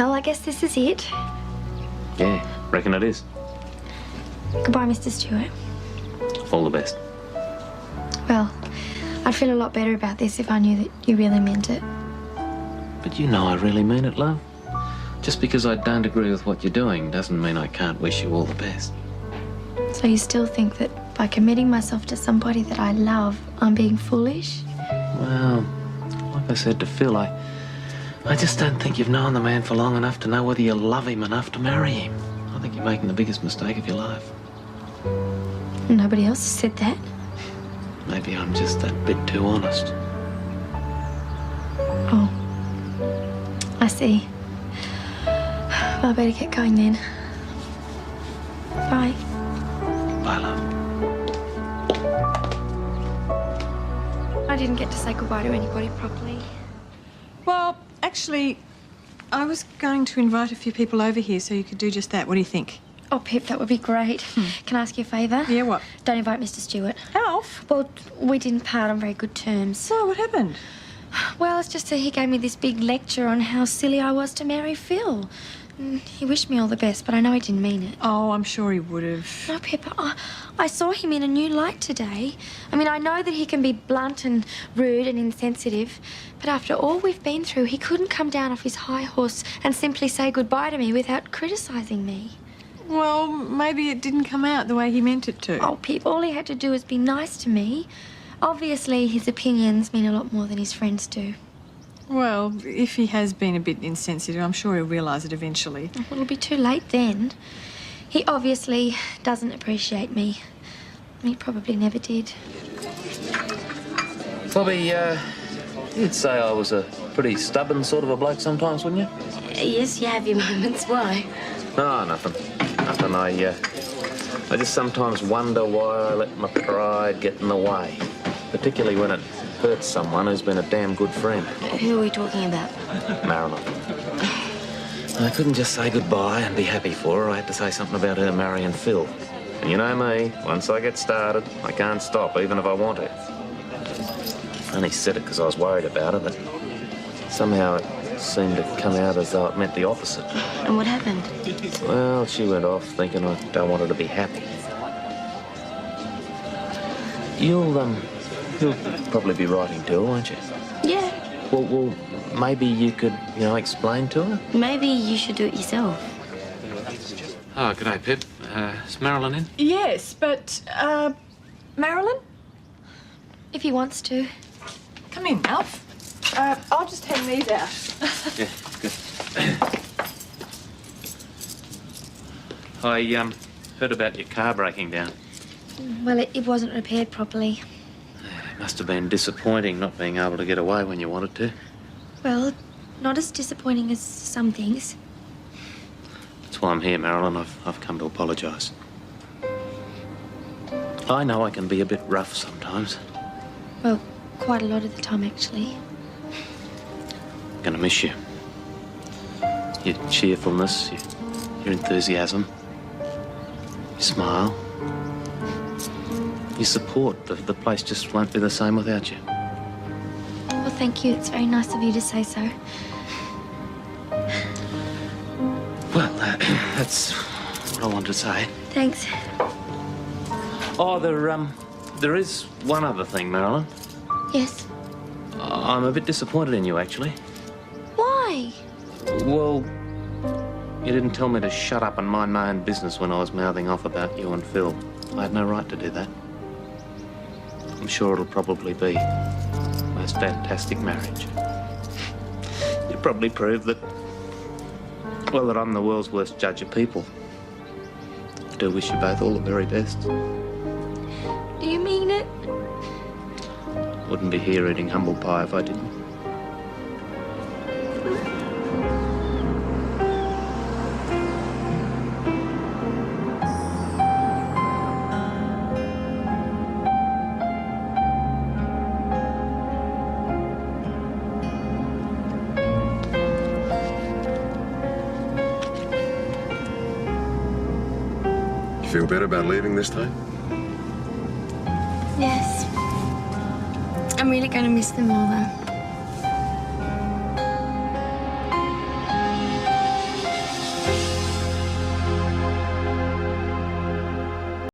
Well, I guess this is it. Yeah, reckon it is. Goodbye, Mr. Stewart. All the best. Well, I'd feel a lot better about this if I knew that you really meant it. But you know I really mean it, love. Just because I don't agree with what you're doing doesn't mean I can't wish you all the best. So you still think that by committing myself to somebody that I love, I'm being foolish? Well, like I said to Phil, I just don't think you've known the man for long enough to know whether you love him enough to marry him. I think you're making the biggest mistake of your life. Nobody else has said that. Maybe I'm just that bit too honest. Oh, I see. Well, I better get going then. Bye. Bye, love. I didn't get to say goodbye to anybody properly. Well, actually, I was going to invite a few people over here so you could do just that. What do you think? Oh, Pip, that would be great. Can I ask you a favour? Yeah, what? Don't invite Mr. Stewart. Alf? Well, we didn't part on very good terms. So, what happened? Well, it's just that he gave me this big lecture on how silly I was to marry Phil. He wished me all the best, but I know he didn't mean it. Oh, I'm sure he would have. No, Pip, I saw him in a new light today. I mean, I know that he can be blunt and rude and insensitive, but after all we've been through, he couldn't come down off his high horse and simply say goodbye to me without criticising me. Well, maybe it didn't come out the way he meant it to. Oh, Pip, all he had to do was be nice to me. Obviously, his opinions mean a lot more than his friends do. Well, if he has been a bit insensitive, I'm sure he'll realise it eventually. Well, it'll be too late then. He obviously doesn't appreciate me. He probably never did. Bobby, you'd say I was a pretty stubborn sort of a bloke sometimes, wouldn't you? Yes, you have your moments. Why? No, nothing. Nothing. I just sometimes wonder why I let my pride get in the way. Particularly when it hurts someone who's been a damn good friend. Who are we talking about? Marilyn. I couldn't just say goodbye and be happy for her. I had to say something about her marrying Phil. And you know me, once I get started, I can't stop, even if I want to. I only said it because I was worried about her, but somehow it seemed to come out as though it meant the opposite. And what happened? Well, she went off thinking I don't want her to be happy. You'll probably be writing to her, won't you? Yeah. Well, maybe you could, explain to her? Maybe you should do it yourself. Oh, g'day, Pip. Is Marilyn in? Yes, but, Marilyn? If he wants to. Come in, Alf. I'll just hang these out. Yeah, good. I, heard about your car breaking down. Well, it wasn't repaired properly. It must have been disappointing not being able to get away when you wanted to. Well, not as disappointing as some things. That's why I'm here, Marilyn. I've come to apologise. I know I can be a bit rough sometimes. Well, quite a lot of the time, actually. I'm gonna miss you. Your cheerfulness, your enthusiasm, your smile, your support. The place just won't be the same without you. Well, thank you. It's very nice of you to say so. Well, that's what I wanted to say. Thanks. Oh, there is one other thing, Marilyn. Yes. I'm a bit disappointed in you, actually. Why? Well, you didn't tell me to shut up and mind my own business when I was mouthing off about you and Phil. I had no right to do that. I'm sure it'll probably be the most fantastic marriage. You probably proved that, well, that I'm the world's worst judge of people. I do wish you both all the very best. Do you mean it? Wouldn't be here eating humble pie if I didn't. Feel better about leaving this time? Yes. I'm really going to miss them all, though.